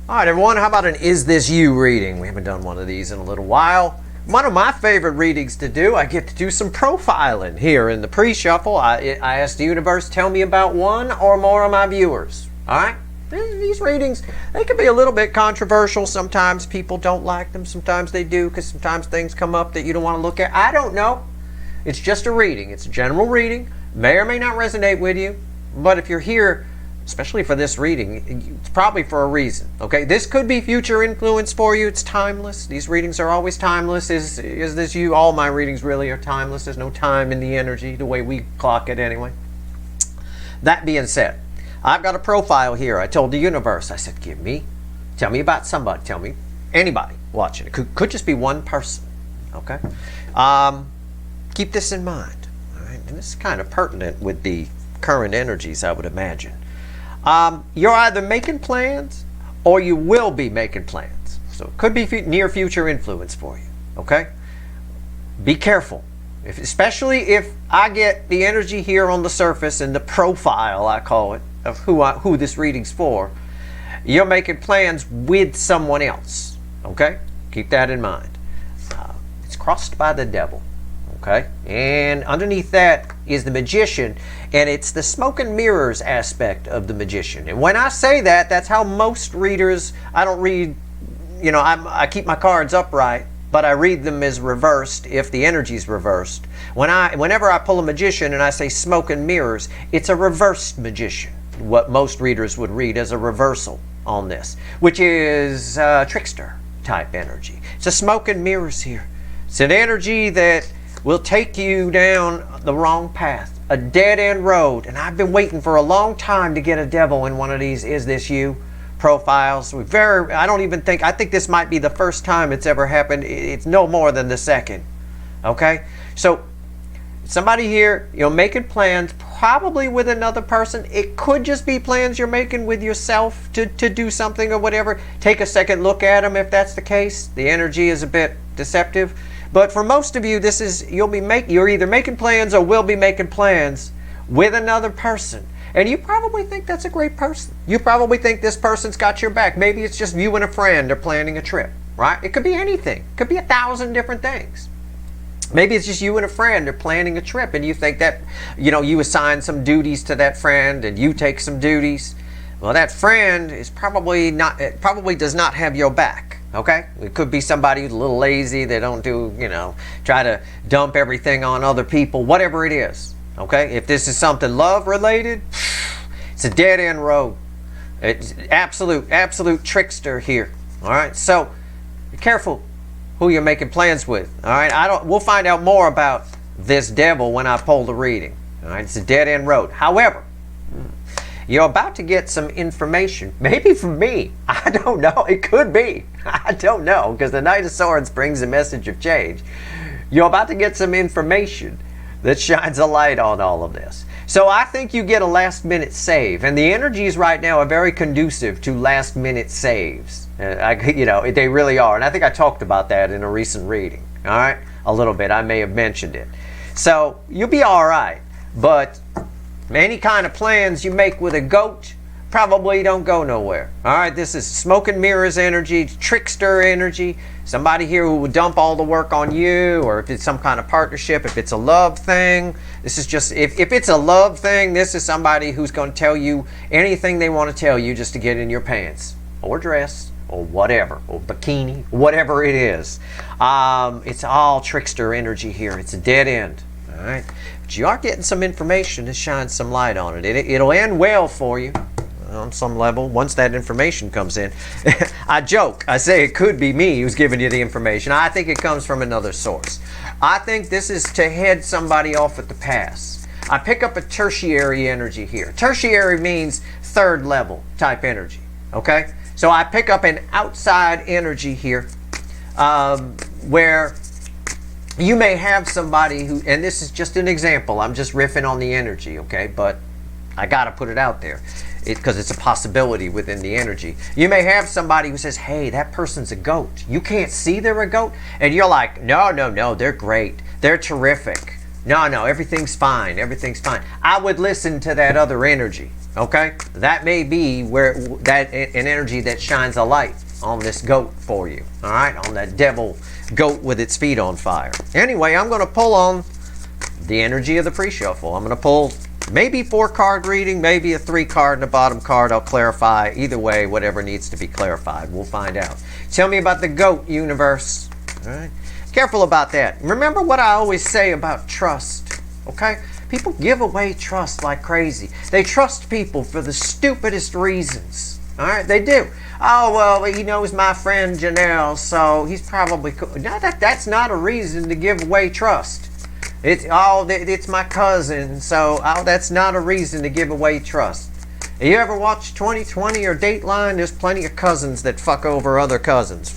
All right, everyone, how about an Is This You reading? We haven't done one of these in a little while. One of my favorite readings to do, I get to do some profiling here in the pre-shuffle. I ask the universe, tell me about one or more of my viewers. All right? These readings, they can be a little bit controversial. Sometimes people don't like them. Sometimes they do, because sometimes things come up that you don't want to look at. I don't know. It's just a reading. It's a general reading. May or may not resonate with you. But if you're here, especially for this reading, it's probably for a reason. Okay, this could be future influence for you. It's timeless. These readings are always timeless. Is this you? All my readings really are timeless. There's no time in the energy, the way we clock it anyway. That being said, I've got a profile here. I told the universe, I said, tell me about somebody. Tell me anybody watching. It could just be one person. Okay, keep this in mind. All right, and this is kind of pertinent with the current energies, I would imagine. You're either making plans or you will be making plans. So it could be near future influence for you. Okay? Be careful. Especially if I get the energy here on the surface in the profile, I call it, of who this reading's for. You're making plans with someone else. Okay? Keep that in mind. It's crossed by the devil. Okay? And underneath that is the magician, and it's the smoke and mirrors aspect of the magician. And when I say that, that's how most readers, I don't read, I keep my cards upright, but I read them as reversed if the energy's reversed. Whenever I pull a magician and I say smoke and mirrors, it's a reversed magician, what most readers would read as a reversal on this, which is trickster type energy. It's a smoke and mirrors here. It's an energy that will take you down the wrong path, a dead-end road. And I've been waiting for a long time to get a devil in one of these Is This You profiles. I think this might be the first time it's ever happened. It's no more than the second. Okay? So somebody here, making plans, probably with another person. It could just be plans you're making with yourself to do something or whatever. Take a second look at them if that's the case. The energy is a bit deceptive. But for most of you, this is you're either making plans or will be making plans with another person. And you probably think that's a great person. You probably think this person's got your back. Maybe it's just you and a friend are planning a trip, right? It could be anything. It could be 1,000 different things. Maybe it's just you and a friend are planning a trip, and you think that, you assign some duties to that friend and you take some duties. Well, that friend is probably does not have your back. Okay? It could be somebody who's a little lazy. They don't try to dump everything on other people, whatever it is. Okay? If this is something love related, it's a dead end road. It's absolute trickster here. All right? So be careful who you're making plans with. All right? We'll find out more about this devil when I pull the reading. All right? It's a dead end road. However, you're about to get some information, maybe from me. I don't know. It could be. I don't know, because the Knight of Swords brings a message of change. You're about to get some information that shines a light on all of this. So I think you get a last-minute save, and the energies right now are very conducive to last-minute saves. They really are, and I think I talked about that in a recent reading. All right, a little bit. I may have mentioned it. So you'll be all right, but any kind of plans you make with a goat probably don't go nowhere. All right, this is smoke and mirrors energy, trickster energy, somebody here who would dump all the work on you, or if it's some kind of partnership, if it's a love thing. This is just, if it's a love thing, this is somebody who's going to tell you anything they want to tell you just to get in your pants or dress or whatever, or bikini, whatever it is. It's all trickster energy here. It's a dead end. All right, but you are getting some information to shine some light on it. It'll end well for you on some level once that information comes in. I joke. I say it could be me who's giving you the information. I think it comes from another source. I think this is to head somebody off at the pass. I pick up a tertiary energy here. Tertiary means third level type energy. Okay? So I pick up an outside energy here where you may have somebody who, and this is just an example, I'm just riffing on the energy, okay? But I got to put it out there because it's a possibility within the energy. You may have somebody who says, hey, that person's a goat. You can't see they're a goat. And you're like, no, they're great. They're terrific. No, everything's fine. Everything's fine. I would listen to that other energy. Okay, that may be where that an energy that shines a light on this goat for you. All right, on that devil goat with its feet on fire. Anyway, I'm going to pull on the energy of the pre-shuffle. I'm going to pull maybe 4-card reading, maybe a 3-card and a bottom card. I'll clarify either way, whatever needs to be clarified. We'll find out. Tell me about the goat, universe. All right, careful about that. Remember what I always say about trust. Okay. People give away trust like crazy. They trust people for the stupidest reasons. All right, they do. Oh, well, he knows my friend Janelle, so he's probably cool. No, that's not a reason to give away trust. It's my cousin, so that's not a reason to give away trust. Have you ever watched 2020 or Dateline? There's plenty of cousins that fuck over other cousins.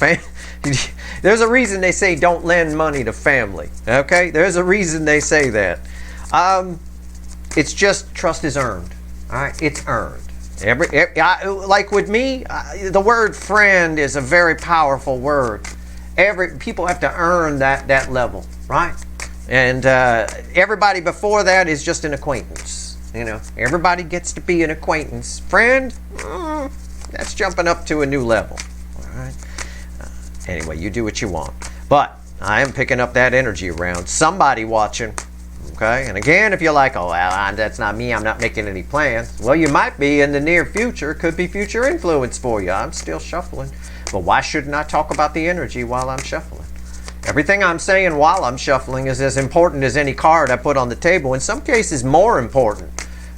There's a reason they say don't lend money to family. Okay, there's a reason they say that. It's just trust is earned. All right, it's earned. Like with me, the word friend is a very powerful word. People have to earn that level, right? And everybody before that is just an acquaintance. You know, everybody gets to be an acquaintance. Friend, that's jumping up to a new level. All right. Anyway, you do what you want, but I am picking up that energy around somebody watching. Okay, and again, if you're like, oh, well, that's not me, I'm not making any plans. Well, you might be in the near future. Could be future influence for you. I'm still shuffling. But why shouldn't I talk about the energy while I'm shuffling? Everything I'm saying while I'm shuffling is as important as any card I put on the table. In some cases, more important.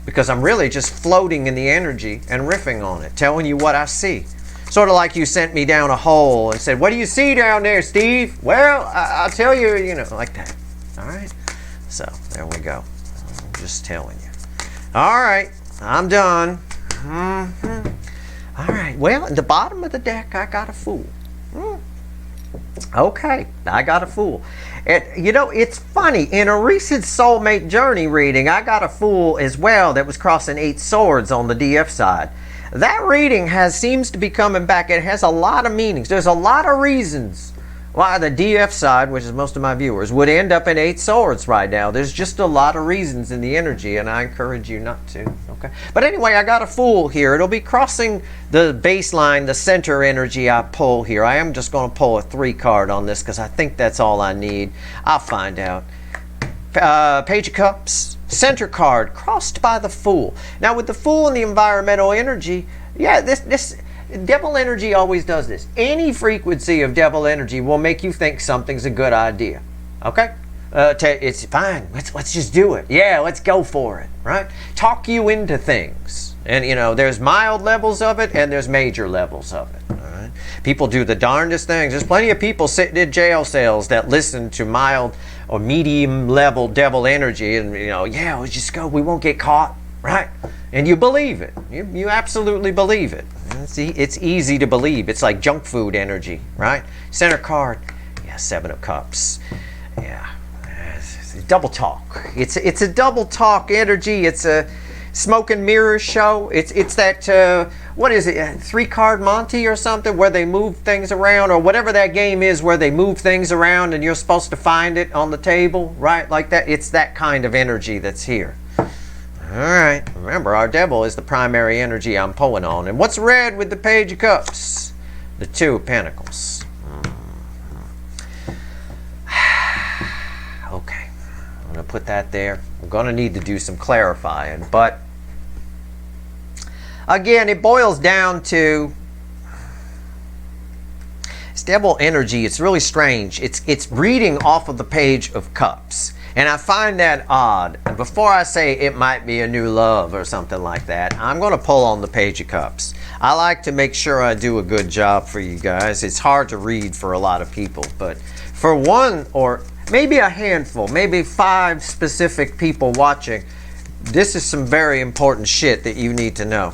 Because I'm really just floating in the energy and riffing on it. Telling you what I see. Sort of like you sent me down a hole and said, what do you see down there, Steve? Well, I'll tell you, like that. All right? So, there we go. I'm just telling you. All right, I'm done. All right, well, at the bottom of the deck, I got a Fool. Okay, I got a Fool. It's funny. In a recent Soulmate Journey reading, I got a Fool as well that was crossing 8 swords on the DF side. That reading seems to be coming back. It has a lot of meanings. There's a lot of reasons why the DF side, which is most of my viewers, would end up in 8 swords right now. There's just a lot of reasons in the energy, and I encourage you not to. Okay. But anyway, I got a Fool here. It'll be crossing the baseline, the center energy I pull here. I am just going to pull a 3-card on this because I think that's all I need. I'll find out. Page of Cups, center card, crossed by the Fool. Now, with the Fool and the environmental energy, yeah, this devil energy always does this. Any frequency of devil energy will make you think something's a good idea. Okay? It's fine. Let's just do it. Yeah, let's go for it. Right? Talk you into things. And, there's mild levels of it and there's major levels of it. All right? People do the darndest things. There's plenty of people sitting in jail cells that listen to mild or medium level devil energy and, yeah, let's just go. We won't get caught. Right? And you believe it. You absolutely believe it. It's easy to believe. It's like junk food energy, right? Center card, yeah, 7 of Cups. Yeah, it's double talk. It's a double talk energy. It's a smoke and mirrors show. It's that, what is it, 3-card Monty or something where they move things around or whatever that game is where they move things around and you're supposed to find it on the table, right? Like that. It's that kind of energy that's here. All right, remember our devil is the primary energy I'm pulling on. And what's red with the Page of Cups? The 2 of Pentacles. Okay, I'm going to put that there. I'm going to need to do some clarifying. But again, it boils down to it's devil energy. It's really strange. It's reading off of the Page of Cups. And I find that odd. Before I say it might be a new love or something like that, I'm going to pull on the Page of Cups. I like to make sure I do a good job for you guys. It's hard to read for a lot of people, but for one or maybe a handful, maybe 5 specific people watching, this is some very important shit that you need to know.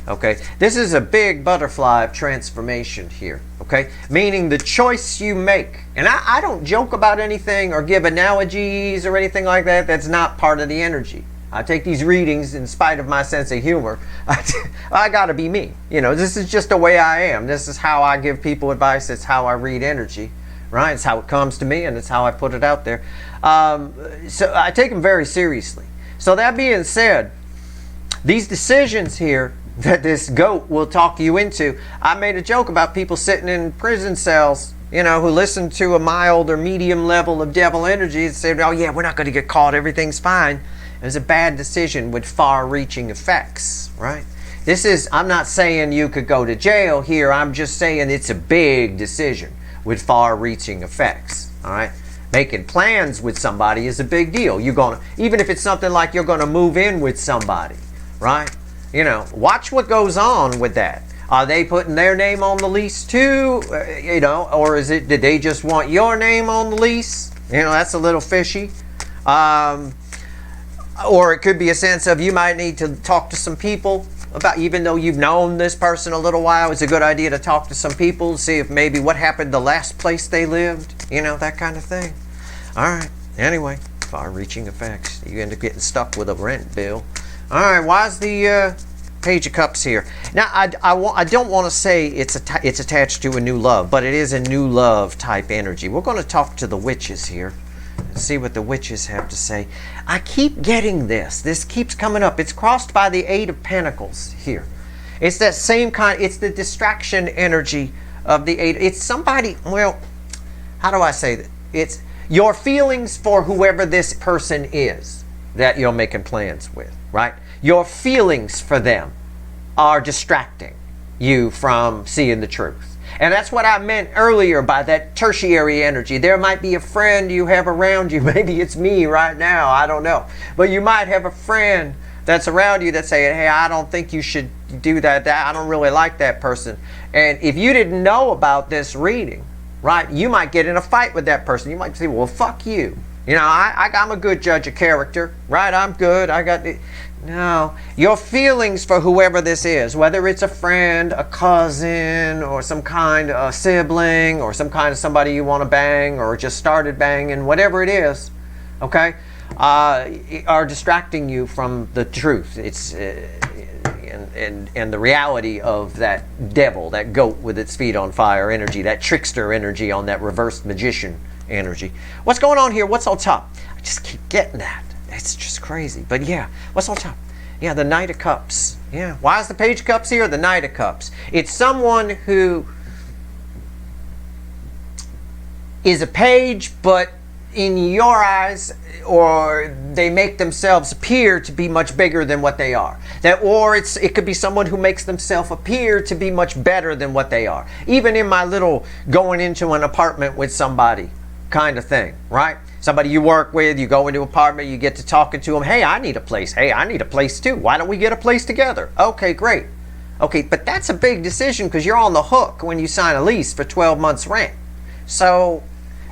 Okay, this is a big butterfly of transformation here. Okay, meaning the choice you make. And I don't joke about anything or give analogies or anything like that. That's not part of the energy. I take these readings in spite of my sense of humor. I gotta be me. This is just the way I am. This is how I give people advice. It's how I read energy. Right? It's how it comes to me and it's how I put it out there. So I take them very seriously. So that being said, These decisions here that this goat will talk you into. I made a joke about people sitting in prison cells, who listen to a mild or medium level of devil energy and say, oh yeah, we're not going to get caught, everything's fine. It was a bad decision with far-reaching effects, right? I'm not saying you could go to jail here. I'm just saying it's a big decision with far-reaching effects, all right? Making plans with somebody is a big deal. Even if it's something like you're going to move in with somebody, right? Watch what goes on with that. Are they putting their name on the lease too? Or did they just want your name on the lease? That's a little fishy. Or it could be a sense of you might need to talk to some people about, even though you've known this person a little while, it's a good idea to talk to some people, see if maybe what happened the last place they lived, that kind of thing. All right. Anyway, far-reaching effects. You end up getting stuck with a rent bill. All right. Why is the Page of Cups here? Now, I don't want to say it's attached to a new love, but it is a new love type energy. We're going to talk to the witches here. See what the witches have to say. I keep getting this. This keeps coming up. It's crossed by the Eight of Pentacles here. It's that same kind. It's the distraction energy of the Eight. It's somebody, well, how do I say that? It's your feelings for whoever this person is that you're making plans with, right? Your feelings for them are distracting you from seeing the truth. And that's what I meant earlier by that tertiary energy. There might be a friend you have around you. Maybe it's me right now. I don't know. But you might have a friend that's around you that's saying, hey, I don't think you should do that. I don't really like that person. And if you didn't know about this reading, right, you might get in a fight with that person. You might say, well, fuck you. I'm a good judge of character, right? I'm good. No, your feelings for whoever this is, whether it's a friend, a cousin, or some kind of sibling, or some kind of somebody you want to bang, or just started banging, whatever it is, okay, are distracting you from the truth. It's and the reality of that devil, that goat with its feet on fire energy, that trickster energy on that reversed magician energy. What's going on here? What's on top? I just keep getting that. It's just crazy. But yeah, what's on top? Yeah, the Knight of Cups. Yeah. Why is the Page of Cups here? The Knight of Cups. It's someone who is a page, but in your eyes, or they make themselves appear to be much bigger than what they are. It could be someone who makes themselves appear to be much better than what they are. Even in my little going into an apartment with somebody kind of thing, right? Somebody you work with, you go into an apartment, you get to talking to them. Hey, I need a place. Hey, I need a place too. Why don't we get a place together? Okay, great. Okay, but that's a big decision because you're on the hook when you sign a lease for 12 months rent. So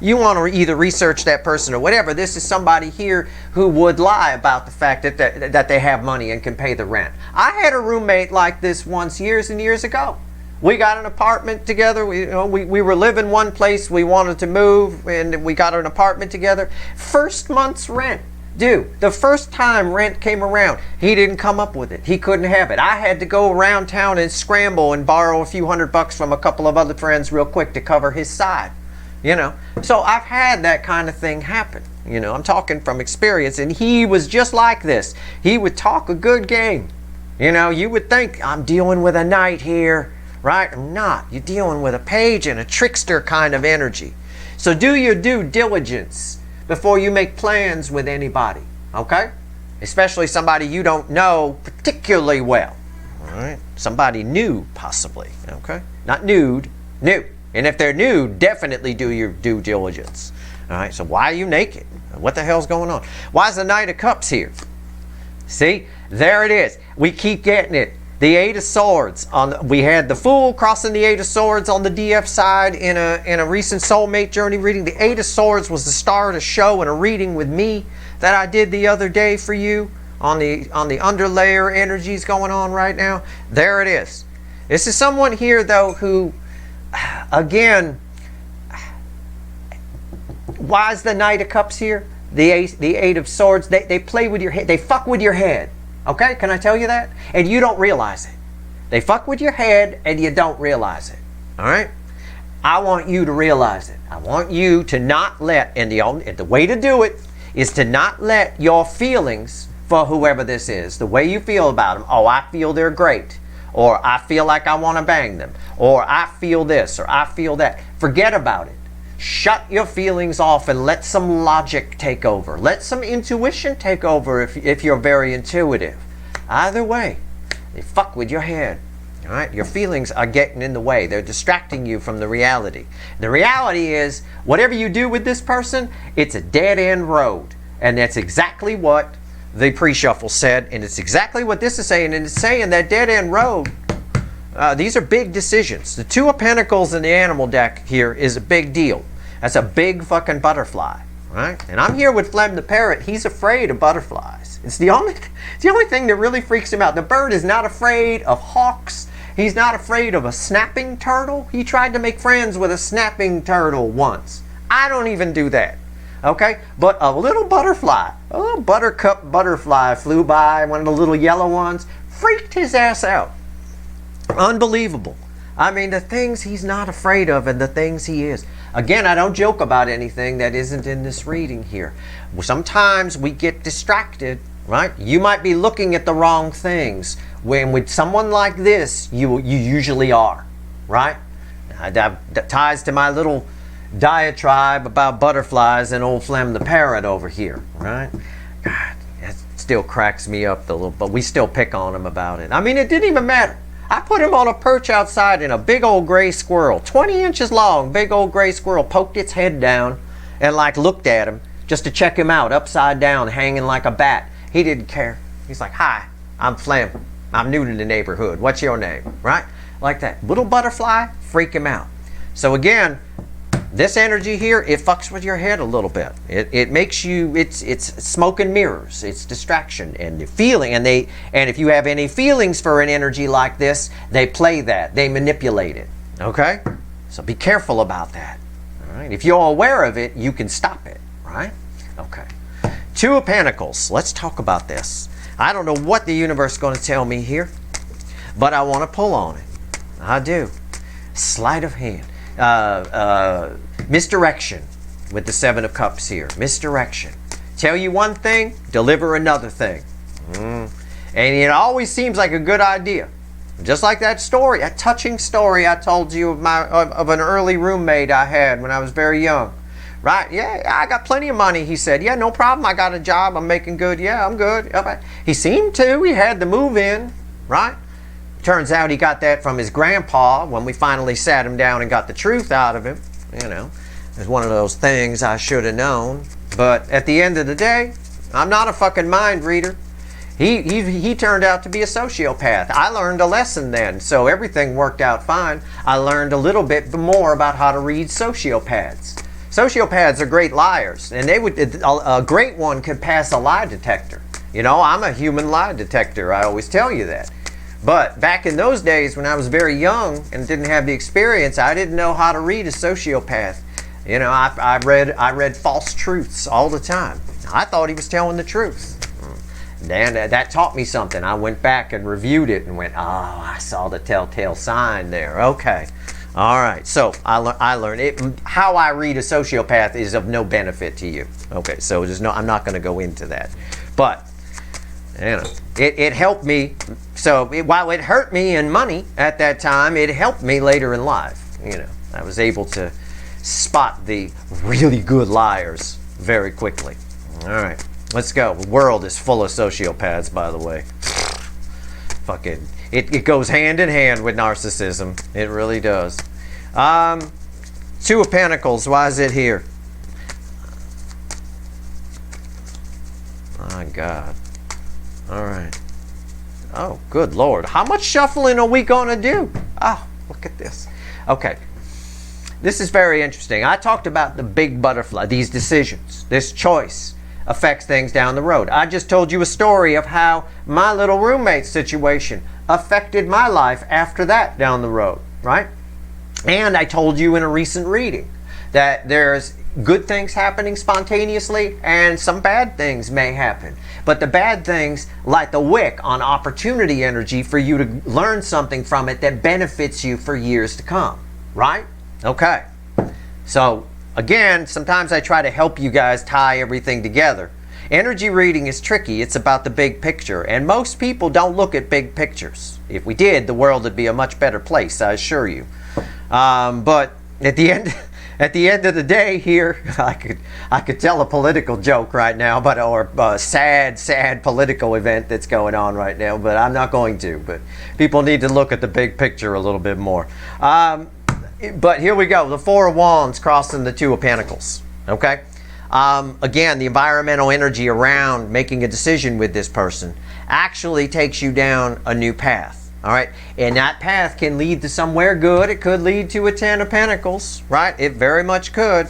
you want to either research that person or whatever. This is somebody here who would lie about the fact that they have money and can pay the rent. I had a roommate like this once years and years ago. We got an apartment together. We were living one place. We wanted to move, and we got an apartment together. First month's rent due. The first time rent came around, he didn't come up with it. He couldn't have it. I had to go around town and scramble and borrow a few $100 from a couple of other friends real quick to cover his side. So I've had that kind of thing happen. I'm talking from experience, and he was just like this. He would talk a good game. You would think, I'm dealing with a knight here. Right? I'm not. You're dealing with a page and a trickster kind of energy. So do your due diligence before you make plans with anybody. Okay? Especially somebody you don't know particularly well. All right? Somebody new, possibly. Okay? Not nude. New. And if they're new, definitely do your due diligence. All right? So why are you naked? What the hell's going on? Why is the Knight of Cups here? See? There it is. We keep getting it. The Eight of Swords. We had the Fool crossing the Eight of Swords on the DF side in a recent soulmate journey reading. The Eight of Swords was the star of the show in a reading with me that I did the other day for you on the underlayer energies going on right now. There it is. This is someone here though who, again, why is the Knight of Cups here? The Eight of Swords. They play with your head. They fuck with your head. Okay, can I tell you that? And you don't realize it. They fuck with your head and you don't realize it. All right? I want you to realize it. I want you to not let, and the way to do it is to not let your feelings for whoever this is. The way you feel about them. Oh, I feel they're great. Or I feel like I want to bang them. Or I feel this, or I feel that. Forget about it. Shut your feelings off and let some logic take over. Let some intuition take over if you're very intuitive. Either way, they fuck with your head. All right? Your feelings are getting in the way. They're distracting you from the reality. The reality is, whatever you do with this person, it's a dead-end road. And that's exactly what the pre-shuffle said, and it's exactly what this is saying. And it's saying that dead-end road, these are big decisions. The Two of Pentacles in the animal deck here is a big deal. That's a big fucking butterfly, right? And I'm here with Flem the parrot. He's afraid of butterflies. It's the only thing that really freaks him out. The bird is not afraid of hawks. He's not afraid of a snapping turtle. He tried to make friends with a snapping turtle once. I don't even do that, okay? But a little butterfly, a little buttercup butterfly flew by, one of the little yellow ones, freaked his ass out. Unbelievable. I mean, the things he's not afraid of and the things he is. Again, I don't joke about anything that isn't in this reading here. Sometimes we get distracted, right? You might be looking at the wrong things. When with someone like this, you usually are, right? That ties to my little diatribe about butterflies and old Flem the parrot over here, right? God, that still cracks me up a little, but we still pick on him about it. I mean, it didn't even matter. I put him on a perch outside and a big old gray squirrel, 20 inches long, big old gray squirrel, poked its head down and like looked at him just to check him out, upside down, hanging like a bat. He didn't care. He's like, hi, I'm Flem. I'm new to the neighborhood. What's your name? Right? Like that. Little butterfly, freak him out. So again, this energy here, it fucks with your head a little bit. It makes you, it's smoke and mirrors. It's distraction and the feeling. And if you have any feelings for an energy like this, they play that. They manipulate it. Okay? So be careful about that. All right? If you're aware of it, you can stop it. Right? Okay. Two of Pentacles. Let's talk about this. I don't know what the universe is going to tell me here, but I want to pull on it. I do. Sleight of hand. Misdirection with the Seven of Cups here. Misdirection. Tell you one thing, deliver another thing. And it always seems like a good idea. Just like that story, that touching story I told you of an early roommate I had when I was very young. Right? Yeah, I got plenty of money, he said. Yeah, no problem. I got a job. I'm making good. Yeah, I'm good. Okay. He seemed to. He had the move in. Right? Turns out he got that from his grandpa when we finally sat him down and got the truth out of him. You know, it's one of those things I should have known. But at the end of the day, I'm not a fucking mind reader. He turned out to be a sociopath. I learned a lesson then, so everything worked out fine. I learned a little bit more about how to read sociopaths. Sociopaths are great liars, and a great one could pass a lie detector. You know, I'm a human lie detector. I always tell you that. But back in those days when I was very young and didn't have the experience, I didn't know how to read a sociopath. You know, I read false truths all the time. I thought he was telling the truth. And that taught me something. I went back and reviewed it and went, oh, I saw the telltale sign there. Okay. All right, so I learned it. How I read a sociopath is of no benefit to you. Okay, so I'm not going to go into that. But you know, it helped me. So while it hurt me in money at that time, it helped me later in life. You know, I was able to spot the really good liars very quickly. All right, let's go. The world is full of sociopaths, by the way. Fucking. It goes hand in hand with narcissism. It really does. Two of Pentacles. Why is it here? My God. All right. Oh, good Lord. How much shuffling are we going to do? Oh, look at this. Okay. This is very interesting. I talked about the big butterfly, these decisions, this choice affects things down the road. I just told you a story of how my little roommate situation affected my life after that down the road, right? And I told you in a recent reading that there's good things happening spontaneously and some bad things may happen. But the bad things light the wick on opportunity energy for you to learn something from it that benefits you for years to come, right? Okay. So again, sometimes I try to help you guys tie everything together. Energy reading is tricky. It's about the big picture, and most people don't look at big pictures. If we did, the world would be a much better place, I assure you. But at the end of the day, here I could tell a political joke right now, or a sad political event that's going on right now. But I'm not going to. But people need to look at the big picture a little bit more. But here we go. The Four of Wands crossing the Two of Pentacles. Okay. Again, the environmental energy around making a decision with this person actually takes you down a new path. All right, and that path can lead to somewhere good. It could lead to a Ten of Pentacles, right? It very much could,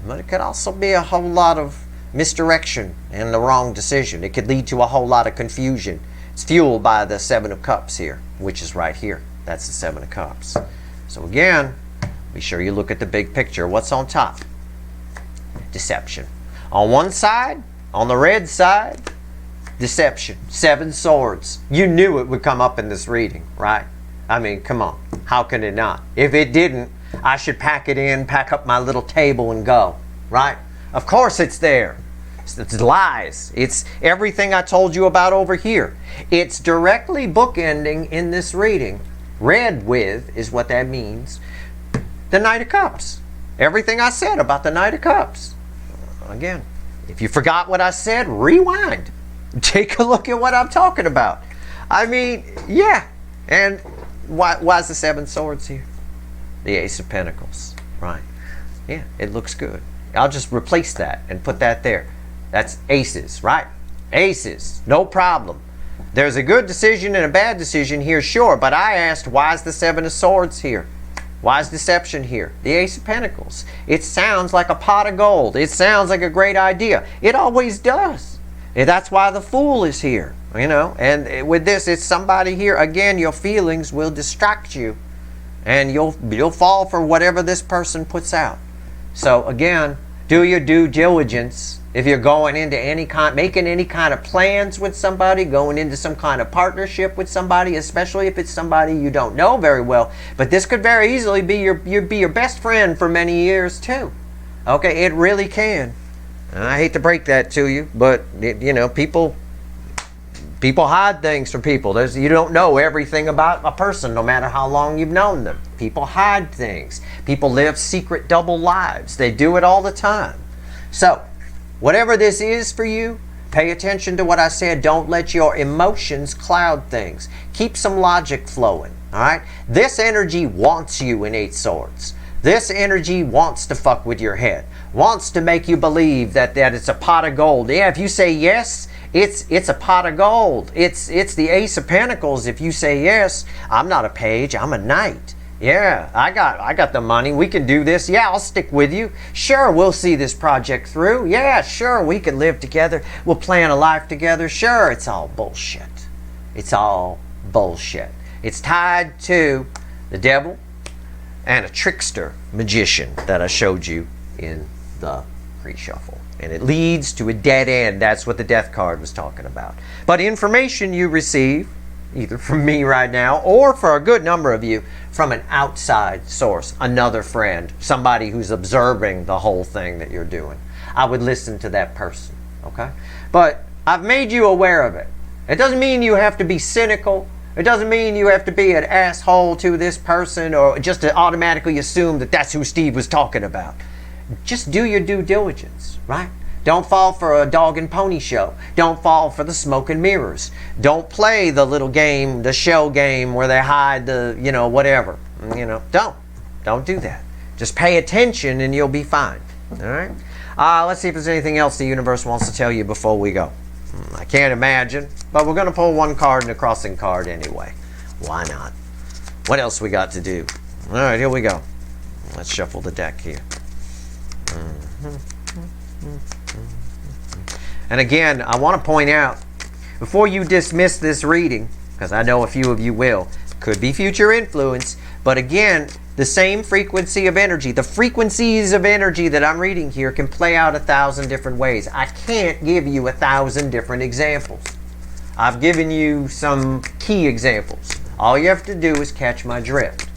but it could also be a whole lot of misdirection and the wrong decision. It could lead to a whole lot of confusion. It's fueled by the Seven of Cups here, which is right here. That's the Seven of Cups. So again, be sure you look at the big picture. What's on top? Deception. On one side, on the red side, deception. Seven Swords. You knew it would come up in this reading, right? I mean, come on. How can it not? If it didn't, I should pack it in, pack up my little table and go, right? Of course it's there. It's lies. It's everything I told you about over here. It's directly bookending in this reading. Red with is what that means. The Knight of Cups. Everything I said about the Knight of Cups. Again, if you forgot what I said, rewind. Take a look at what I'm talking about. I mean, yeah. And why's the Seven Swords here? The Ace of Pentacles, right? Yeah, it looks good. I'll just replace that and put that there. That's aces, right? Aces, no problem. There's a good decision and a bad decision here, sure, but I asked, why's the Seven of Swords here? Why's deception here? The Ace of Pentacles. It sounds like a pot of gold. It sounds like a great idea. It always does. And that's why the Fool is here, you know. And with this, it's somebody here. Again, your feelings will distract you, and you'll fall for whatever this person puts out. So again, do your due diligence. If you're going into making any kind of plans with somebody, going into some kind of partnership with somebody, especially if it's somebody you don't know very well. But this could very easily be your best friend for many years too. Okay, it really can. And I hate to break that to you, but you know, people hide things from people. You don't know everything about a person, no matter how long you've known them. People hide things. People live secret double lives. They do it all the time. So, whatever this is for you, pay attention to what I said. Don't let your emotions cloud things. Keep some logic flowing. All right. This energy wants you in Eight Swords. This energy wants to fuck with your head, wants to make you believe that it's a pot of gold. Yeah, if you say yes, it's a pot of gold. It's the Ace of Pentacles. If you say yes, I'm not a page, I'm a knight. Yeah, I got the money. We can do this. Yeah, I'll stick with you. Sure, we'll see this project through. Yeah, sure, we can live together. We'll plan a life together. Sure, it's all bullshit. It's all bullshit. It's tied to the devil and a trickster magician that I showed you in the pre-shuffle. And it leads to a dead end. That's what the Death card was talking about. But information you receive, either from me right now or for a good number of you, from an outside source, another friend, somebody who's observing the whole thing that you're doing. I would listen to that person, okay? But I've made you aware of it. It doesn't mean you have to be cynical. It doesn't mean you have to be an asshole to this person or just to automatically assume that that's who Steve was talking about. Just do your due diligence, right? Don't fall for a dog and pony show. Don't fall for the smoke and mirrors. Don't play the little game, the shell game where they hide the, you know, whatever. You know, don't do that. Just pay attention and you'll be fine, all right? Let's see if there's anything else the universe wants to tell you before we go. I can't imagine, but we're going to pull one card and a crossing card anyway. Why not? What else we got to do? All right, here we go. Let's shuffle the deck here. And again, I want to point out, before you dismiss this reading, because I know a few of you will, could be future influence, but again, the same frequency of energy, the frequencies of energy that I'm reading here can play out 1,000 different ways. I can't give you 1,000 different examples. I've given you some key examples. All you have to do is catch my drift.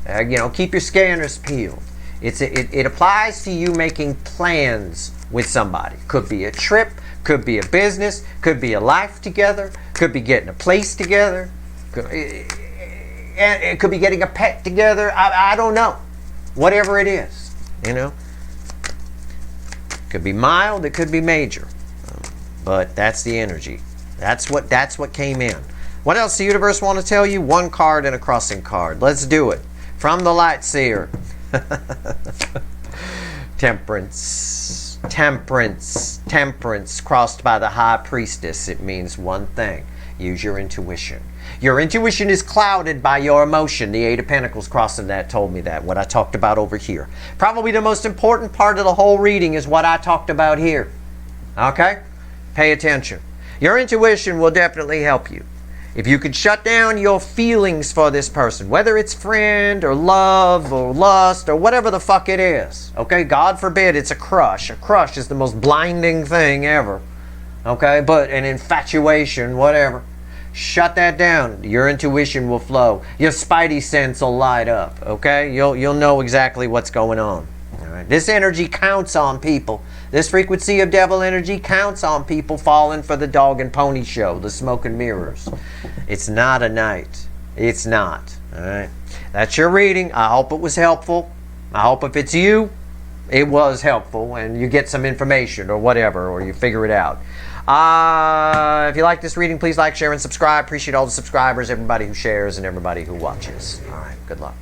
You know, keep your scanners peeled. It applies to you making plans with somebody. Could be a trip, Could be a business, could be a life together, could be getting a place together, and it could be getting a pet together. I don't know. Whatever it is, you know. Could be mild, it could be major. But that's the energy. That's what came in. What else the universe want to tell you? One card and a crossing card. Let's do it. From the light seer. Temperance. Temperance. Temperance crossed by the high priestess. It means one thing. Use your intuition. Your intuition is clouded by your emotion. The Eight of Pentacles crossing that told me that. What I talked about over here. Probably the most important part of the whole reading is what I talked about here. Okay? Pay attention. Your intuition will definitely help you. If you could shut down your feelings for this person, whether it's friend or love or lust or whatever the fuck it is, okay? God forbid it's a crush. A crush is the most blinding thing ever, okay? But an infatuation, whatever. Shut that down. Your intuition will flow. Your spidey sense will light up, okay? You'll know exactly what's going on. All right? This energy counts on people. This frequency of devil energy counts on people falling for the dog and pony show, the smoke and mirrors. It's not a night. It's not. All right. That's your reading. I hope it was helpful. I hope if it's you, it was helpful and you get some information or whatever, or you figure it out. If you like this reading, please like, share, and subscribe. Appreciate all the subscribers, everybody who shares, and everybody who watches. All right. Good luck.